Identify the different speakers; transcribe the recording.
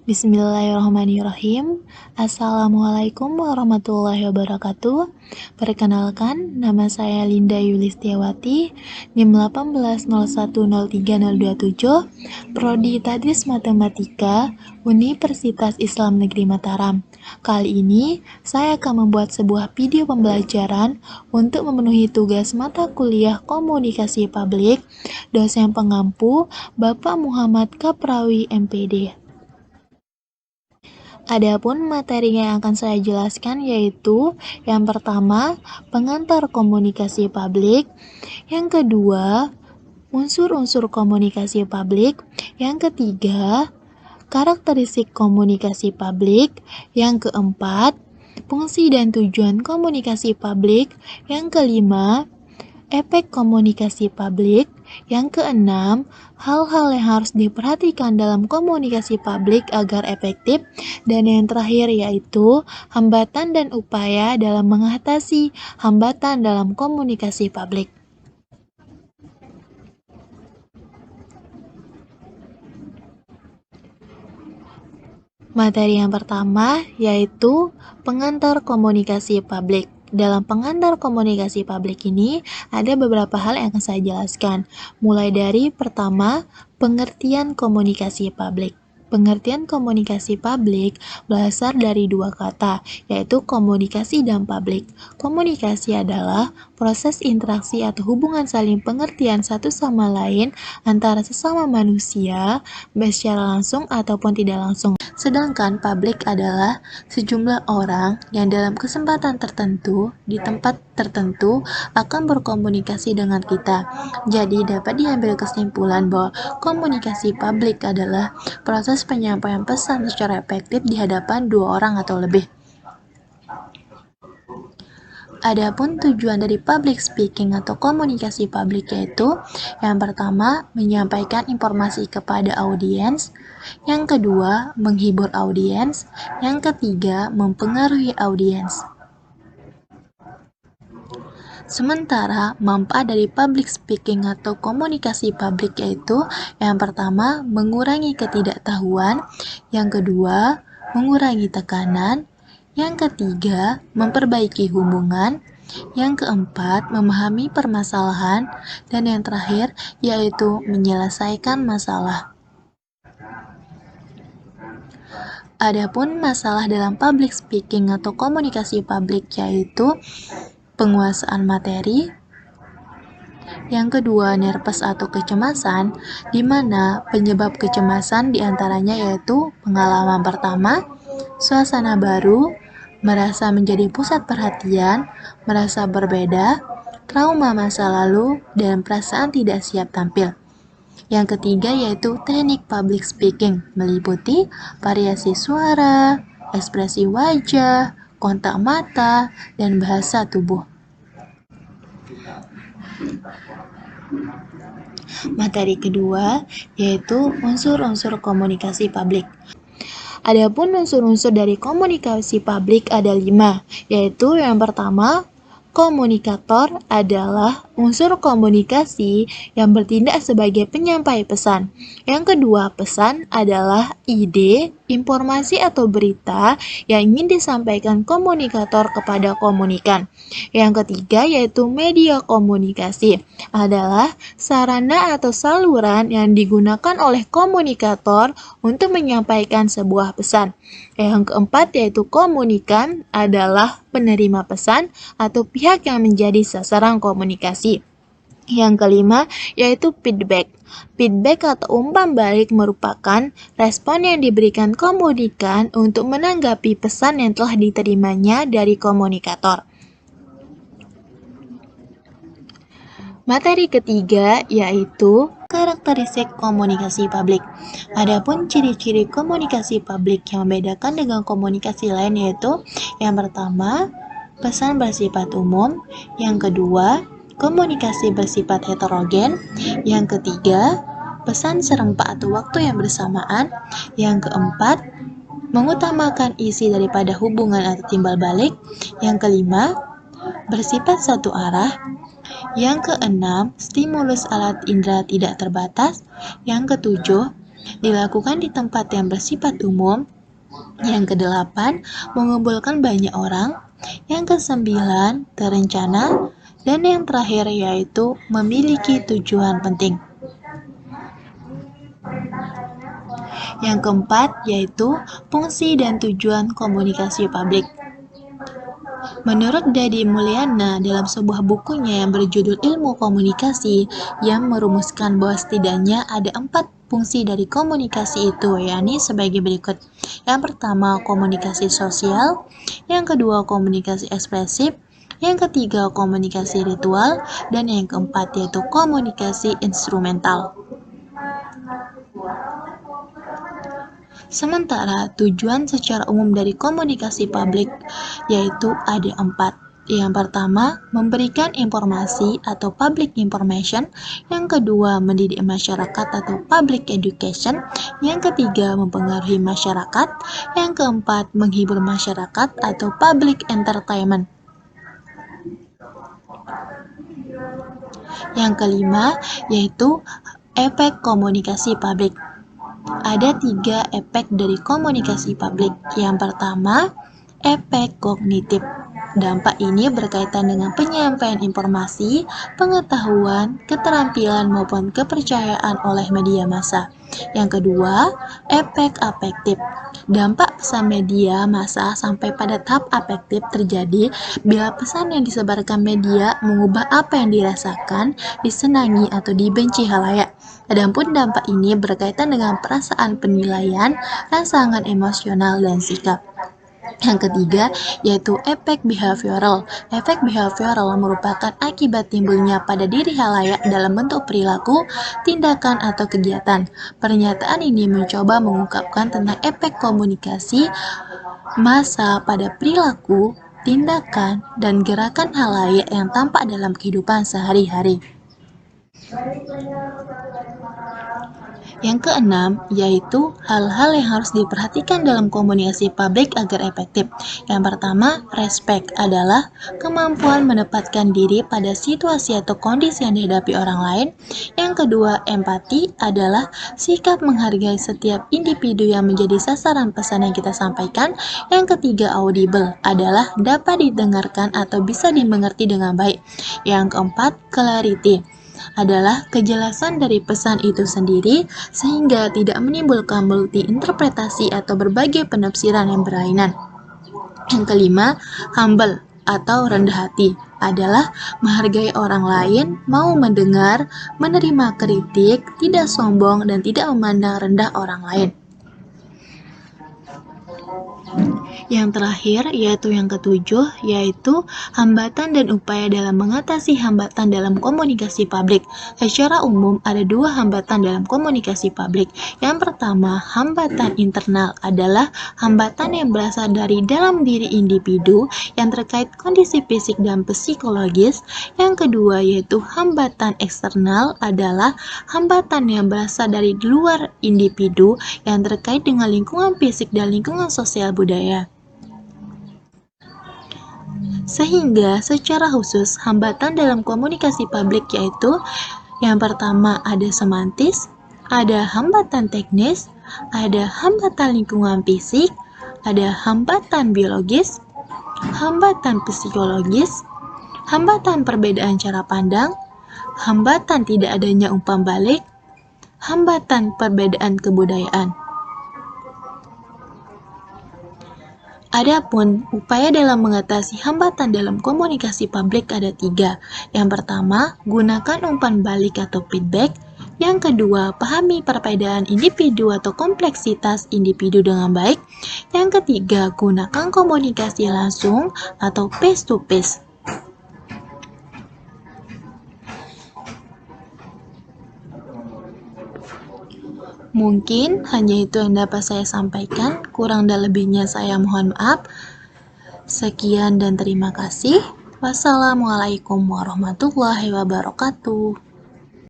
Speaker 1: Bismillahirrahmanirrahim. Assalamualaikum warahmatullahi wabarakatuh. Perkenalkan, nama saya Linda Yulistiawati, NIM 18010327, Prodi Tadris Matematika, Universitas Islam Negeri Mataram. Kali ini, saya akan membuat sebuah video pembelajaran untuk memenuhi tugas mata kuliah Komunikasi Publik, dosen pengampu Bapak Muhammad Kaprawi, MPD. Adapun materi yang akan saya jelaskan yaitu yang pertama, pengantar komunikasi publik, yang kedua, unsur-unsur komunikasi publik, yang ketiga, karakteristik komunikasi publik, yang keempat, fungsi dan tujuan komunikasi publik, yang kelima, efek komunikasi publik, yang keenam, hal-hal yang harus diperhatikan dalam komunikasi publik agar efektif, dan yang terakhir yaitu hambatan dan upaya dalam mengatasi hambatan dalam komunikasi publik. Materi yang pertama yaitu pengantar komunikasi publik. Dalam pengantar komunikasi publik ini, ada beberapa hal yang akan saya jelaskan. Mulai dari pertama, pengertian komunikasi publik. Pengertian komunikasi publik berasal dari dua kata, yaitu komunikasi dan publik. Komunikasi adalah proses interaksi atau hubungan saling pengertian satu sama lain antara sesama manusia, baik secara langsung ataupun tidak langsung. Sedangkan publik adalah sejumlah orang yang dalam kesempatan tertentu, di tempat tertentu, akan berkomunikasi dengan kita. Jadi dapat diambil kesimpulan bahwa komunikasi publik adalah proses penyampaian pesan secara efektif di hadapan dua orang atau lebih. Adapun tujuan dari public speaking atau komunikasi publik yaitu yang pertama, menyampaikan informasi kepada audiens, yang kedua, menghibur audiens, yang ketiga, mempengaruhi audiens. Sementara, manfaat dari public speaking atau komunikasi publik yaitu yang pertama, mengurangi ketidaktahuan, yang kedua, mengurangi tekanan, yang ketiga, memperbaiki hubungan, yang keempat, memahami permasalahan, dan yang terakhir, yaitu menyelesaikan masalah. Adapun masalah dalam public speaking atau komunikasi publik yaitu penguasaan materi, yang kedua, nervous atau kecemasan, di mana penyebab kecemasan diantaranya yaitu pengalaman pertama, suasana baru, merasa menjadi pusat perhatian, merasa berbeda, trauma masa lalu, dan perasaan tidak siap tampil. Yang ketiga yaitu teknik public speaking, meliputi variasi suara, ekspresi wajah, kontak mata, dan bahasa tubuh. Materi kedua yaitu unsur-unsur komunikasi publik. Adapun unsur-unsur dari komunikasi publik ada 5, yaitu yang pertama, komunikator adalah unsur komunikasi yang bertindak sebagai penyampai pesan. Yang kedua, pesan adalah ide, informasi atau berita yang ingin disampaikan komunikator kepada komunikan. Yang ketiga yaitu media komunikasi adalah sarana atau saluran yang digunakan oleh komunikator untuk menyampaikan sebuah pesan. Yang keempat yaitu komunikan adalah penerima pesan atau pihak yang menjadi sasaran komunikasi. Yang kelima yaitu feedback. Feedback atau umpan balik merupakan respon yang diberikan komunikan untuk menanggapi pesan yang telah diterimanya dari komunikator. Materi ketiga yaitu karakteristik komunikasi publik. Adapun ciri-ciri komunikasi publik yang membedakan dengan komunikasi lain yaitu yang pertama, pesan bersifat umum, yang kedua, komunikasi bersifat heterogen, yang ketiga, pesan serempak atau waktu yang bersamaan, yang keempat, mengutamakan isi daripada hubungan atau timbal balik, yang kelima, bersifat satu arah, yang keenam, stimulus alat indera tidak terbatas, yang ketujuh, Dilakukan di tempat yang bersifat umum. Yang kedelapan, mengumpulkan banyak orang. Yang kesembilan, terencana. Dan yang terakhir yaitu memiliki tujuan penting. Yang keempat yaitu fungsi dan tujuan komunikasi publik. Menurut Dadi Mulyana dalam sebuah bukunya yang berjudul Ilmu Komunikasi, yang merumuskan bahwa setidaknya ada 4 fungsi dari komunikasi itu, yakni sebagai berikut. Yang pertama, komunikasi sosial. Yang kedua, komunikasi ekspresif. Yang ketiga, komunikasi ritual. Dan yang keempat yaitu komunikasi instrumental. Sementara tujuan secara umum dari komunikasi publik yaitu ada 4. Yang pertama, memberikan informasi atau public information. Yang kedua, mendidik masyarakat atau public education. Yang ketiga, mempengaruhi masyarakat. Yang keempat, menghibur masyarakat atau public entertainment. Yang kelima, yaitu efek komunikasi publik. Ada 3 efek dari komunikasi publik. Yang pertama, efek kognitif. Dampak ini berkaitan dengan penyampaian informasi, pengetahuan, keterampilan maupun kepercayaan oleh media massa. Yang kedua, efek afektif. Dampak pesan media massa sampai pada tahap afektif terjadi bila pesan yang disebarkan media mengubah apa yang dirasakan, disenangi atau dibenci khalayak. Adapun dampak ini berkaitan dengan perasaan, penilaian, rangsangan emosional, dan sikap. Yang ketiga, yaitu efek behavioral. Efek behavioral merupakan akibat timbulnya pada diri khalayak dalam bentuk perilaku, tindakan, atau kegiatan. Pernyataan ini mencoba mengungkapkan tentang efek komunikasi massa pada perilaku, tindakan, dan gerakan khalayak yang tampak dalam kehidupan sehari-hari. Yang keenam, yaitu hal-hal yang harus diperhatikan dalam komunikasi publik agar efektif. Yang pertama, respect adalah kemampuan menempatkan diri pada situasi atau kondisi yang dihadapi orang lain. Yang kedua, empati adalah sikap menghargai setiap individu yang menjadi sasaran pesan yang kita sampaikan. Yang ketiga, audible adalah dapat didengarkan atau bisa dimengerti dengan baik. Yang keempat, clarity adalah kejelasan dari pesan itu sendiri sehingga tidak menimbulkan multi interpretasi atau berbagai penafsiran yang berlainan. Yang kelima, humble atau rendah hati adalah menghargai orang lain, mau mendengar, menerima kritik, tidak sombong dan tidak memandang rendah orang lain. Yang terakhir, yaitu yang ketujuh, yaitu hambatan dan upaya dalam mengatasi hambatan dalam komunikasi publik. Secara umum, ada 2 hambatan dalam komunikasi publik. Yang pertama, hambatan internal adalah hambatan yang berasal dari dalam diri individu yang terkait kondisi fisik dan psikologis. Yang kedua, yaitu hambatan eksternal adalah hambatan yang berasal dari luar individu yang terkait dengan lingkungan fisik dan lingkungan sosial budaya. Sehingga secara khusus hambatan dalam komunikasi publik yaitu yang pertama ada semantis, ada hambatan teknis, ada hambatan lingkungan fisik, ada hambatan biologis, hambatan psikologis, hambatan perbedaan cara pandang, hambatan tidak adanya umpan balik, hambatan perbedaan kebudayaan. Adapun upaya dalam mengatasi hambatan dalam komunikasi publik ada 3. Yang pertama, gunakan umpan balik atau feedback. Yang kedua, pahami perbedaan individu atau kompleksitas individu dengan baik. Yang ketiga, gunakan komunikasi langsung atau face to face. Mungkin hanya itu yang dapat saya sampaikan, kurang dan lebihnya saya mohon maaf. Sekian dan terima kasih. Wassalamualaikum warahmatullahi wabarakatuh.